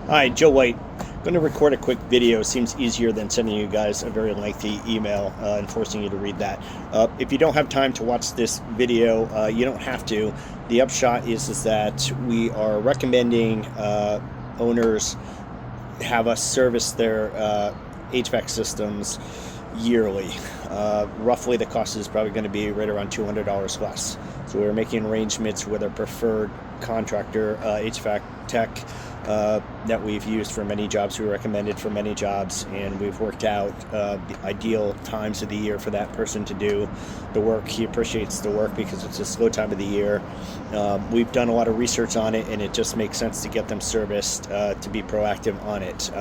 Hi, Joe White. Going to record a quick video. Seems easier than sending you guys a very lengthy email and forcing you to read that. If you don't have time to watch this video, you don't have to. The upshot is that we are recommending owners have us service their HVAC systems yearly. Roughly, the cost is probably going to be right around $200 less. So we're making arrangements with our preferred contractor, HVAC tech, that we've used for many jobs. We recommended for many jobs, and we've worked out the ideal times of the year for that person to do the work. He appreciates the work because it's a slow time of the year. We've done a lot of research on it, and it just makes sense to get them serviced, to be proactive on it.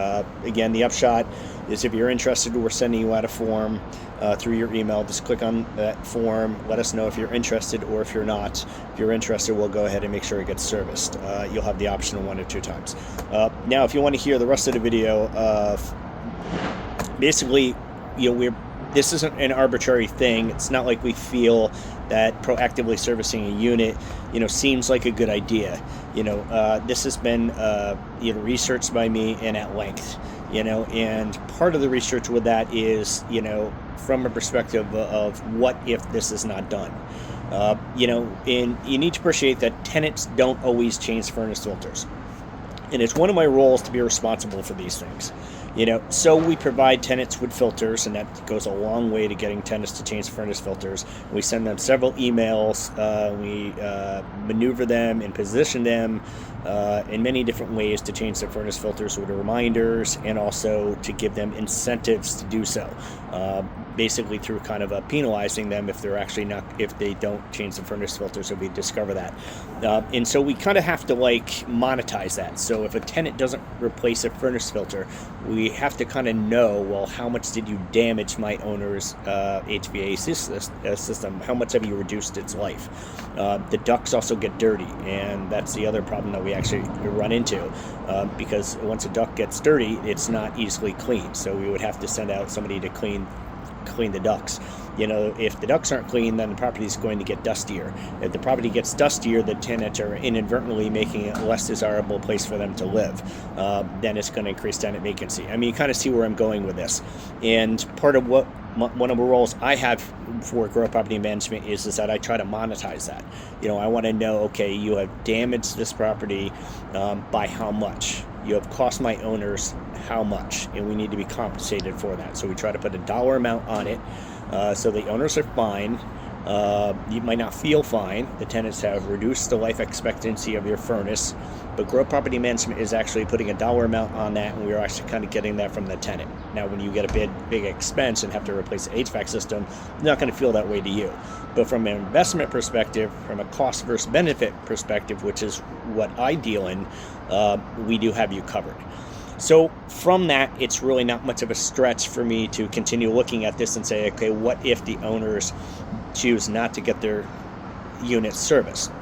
Again, the upshot is if you're interested, we're sending you out a form through your email. Just click on that form, let us know if you're interested, or if you're not. If you're interested, we'll go ahead and make sure it gets serviced. You'll have the option of 1 or 2 times. Now, if you want to hear the rest of the video, basically, this isn't an arbitrary thing. It's not like we feel that proactively servicing a unit, seems like a good idea. This has been, researched by me and at length. And part of the research with that is, from a perspective of what if this is not done. And you need to appreciate that tenants don't always change furnace filters. And it's one of my roles to be responsible for these things. So we provide tenants with filters, and that goes a long way to getting tenants to change furnace filters. We send them several emails. We maneuver them and position them in many different ways to change their furnace filters with reminders, and also to give them incentives to do so. Basically through kind of penalizing them if they don't change the furnace filters, so we discover that. And so we kind of have to monetize that. So if a tenant doesn't replace a furnace filter, we have to kind of know, well, how much did you damage my owner's HVAC system? How much have you reduced its life? The ducts also get dirty, and that's the other problem that we actually run into, because once a duct gets dirty, it's not easily cleaned. So we would have to send out somebody to clean the ducts. If the ducts aren't clean, then the property is going to get dustier. If the property gets dustier, the tenants are inadvertently making it a less desirable place for them to live. Then it's going to increase tenant vacancy. You kind of see where I'm going with this. And part of what one of the roles I have for growth property management is that I try to monetize that. I want to know, okay, you have damaged this property by how much? You have cost my owners how much? And we need to be compensated for that. So we try to put a dollar amount on it, so the owners are fine. You might not feel fine. The tenants have reduced the life expectancy of your furnace, but growth property management is actually putting a dollar amount on that, and we're actually kind of getting that from the tenant. Now, when you get a big expense and have to replace the HVAC system, you're not going to feel that way to you. But from an investment perspective, from a cost versus benefit perspective, which is what I deal in, we do have you covered. So from that, it's really not much of a stretch for me to continue looking at this and say, okay, what if the owners choose not to get their units serviced?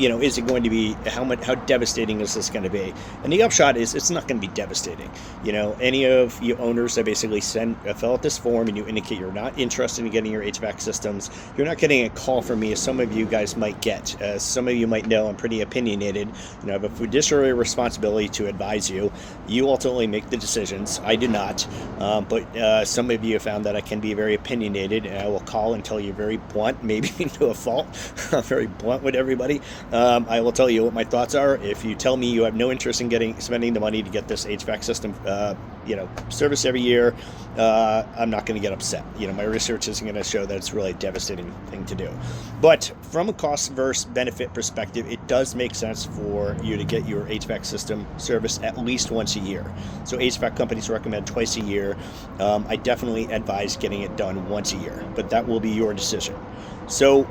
Is it going to be, how devastating is this going to be? And the upshot is it's not going to be devastating. Any of you owners that basically fill out this form and you indicate you're not interested in getting your HVAC systems, you're not getting a call from me as some of you guys might get. As some of you might know, I'm pretty opinionated. I have a fiduciary responsibility to advise you. You ultimately make the decisions. I do not. But some of you have found that I can be very opinionated, and I will call and tell you very blunt, maybe to a fault. I'm very blunt with everybody. I will tell you what my thoughts are. If you tell me you have no interest in spending the money to get this HVAC system, service every year, I'm not going to get upset. My research isn't going to show that it's really a devastating thing to do. But from a cost versus benefit perspective, it does make sense for you to get your HVAC system serviced at least once a year. So HVAC companies recommend twice a year. I definitely advise getting it done once a year, but that will be your decision. So,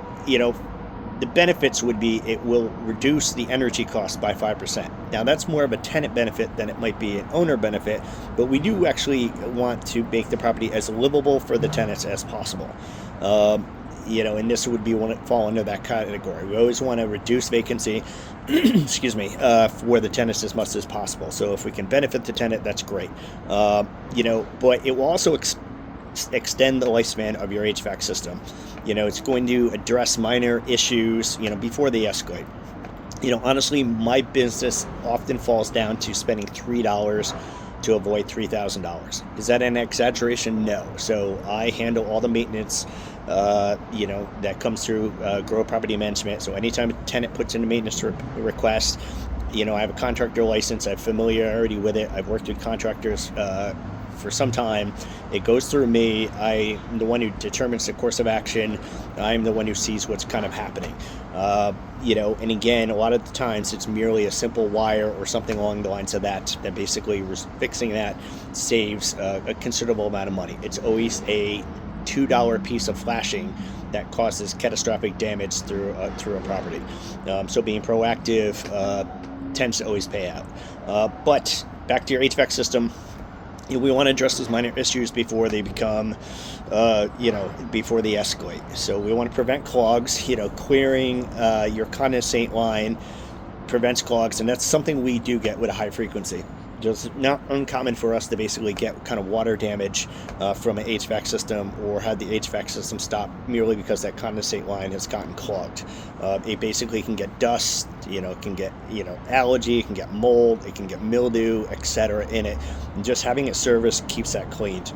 the benefits would be it will reduce the energy cost by 5%. Now, that's more of a tenant benefit than it might be an owner benefit, but we do actually want to make the property as livable for the tenants as possible. And this would fall under that category. We always want to reduce vacancy, for the tenants as much as possible. So if we can benefit the tenant, that's great. But it will also extend the lifespan of your HVAC system. It's going to address minor issues, before they escalate. Honestly, my business often falls down to spending $3 to avoid $3,000. Is that an exaggeration? No. So I handle all the maintenance, that comes through Grow Property Management. So anytime a tenant puts in a maintenance request, I have a contractor license. I have familiarity with it. I've worked with contractors for some time. It goes through me. I'm the one who determines the course of action. I'm the one who sees what's kind of happening. And again, a lot of the times it's merely a simple wire or something along the lines of that basically fixing that saves a considerable amount of money. It's always a $2 piece of flashing that causes catastrophic damage through a property. So being proactive tends to always pay out. But back to your HVAC system, we want to address those minor issues before they become, before they escalate. So we want to prevent clogs. Clearing your condensate line prevents clogs, and that's something we do get with a high frequency. It's not uncommon for us to basically get kind of water damage from an HVAC system, or have the HVAC system stop merely because that condensate line has gotten clogged. It basically can get dust, it can get algae, it can get mold, it can get mildew, etc. in it. And just having it serviced keeps that cleaned.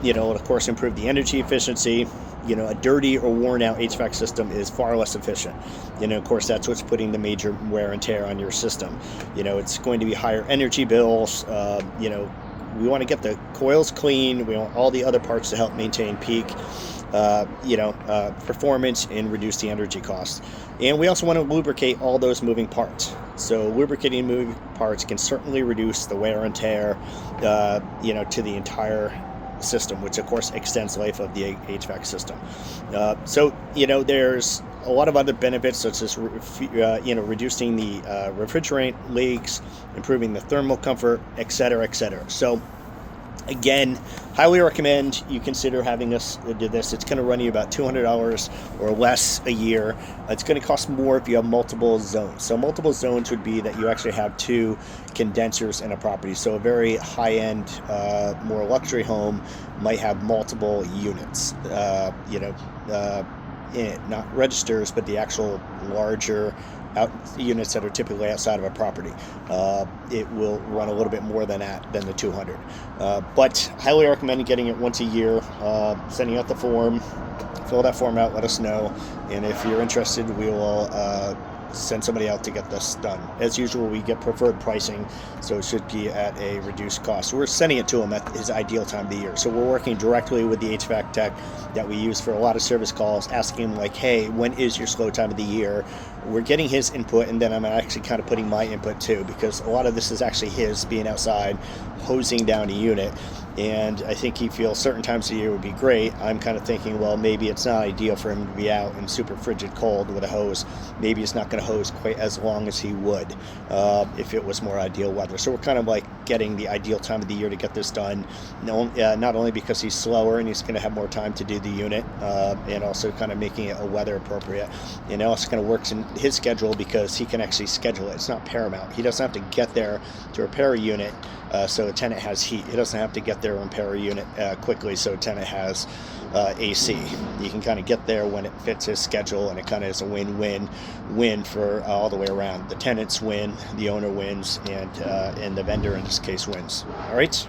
It'll of course improve the energy efficiency. A dirty or worn out HVAC system is far less efficient. Of course, that's what's putting the major wear and tear on your system. It's going to be higher energy bills. We want to get the coils clean. We want all the other parts to help maintain peak, performance and reduce the energy costs. And we also want to lubricate all those moving parts. So lubricating moving parts can certainly reduce the wear and tear, to the entire system, which of course extends the life of the HVAC system. There's a lot of other benefits, such as reducing the refrigerant leaks, improving the thermal comfort, etc., etc. So again, highly recommend you consider having us do this. It's going to run you about $200 or less a year. It's going to cost more if you have multiple zones. So multiple zones would be that you actually have 2 condensers in a property. So a very high-end, more luxury home might have multiple units, in it, not registers, but the actual larger units that are typically outside of a property. It will run a little bit more than the 200. But highly recommend getting it once a year, sending out the form. Fill that form out, let us know, and if you're interested, we will send somebody out to get this done. As usual, we get preferred pricing, so it should be at a reduced cost. We're sending it to him at his ideal time of the year. So we're working directly with the HVAC tech that we use for a lot of service calls, asking him hey, when is your slow time of the year? We're getting his input, and then I'm actually kind of putting my input too, because a lot of this is actually his being outside, hosing down a unit. And I think he feels certain times of the year would be great. I'm kind of thinking, well, maybe it's not ideal for him to be out in super frigid cold with a hose. Maybe it's not going to hose quite as long as he would if it was more ideal weather. So we're kind of getting the ideal time of the year to get this done. Not only because he's slower and he's going to have more time to do the unit, and also kind of making it a weather appropriate. And it also kind of works in his schedule because he can actually schedule it. It's not paramount. He doesn't have to get there to repair a unit so a tenant has heat. He doesn't have to get there and repair a unit quickly so a tenant has AC. You can kind of get there when it fits his schedule, and it kind of is a win-win for all the way around. The tenants win, the owner wins, and the vendor in this case wins. All right.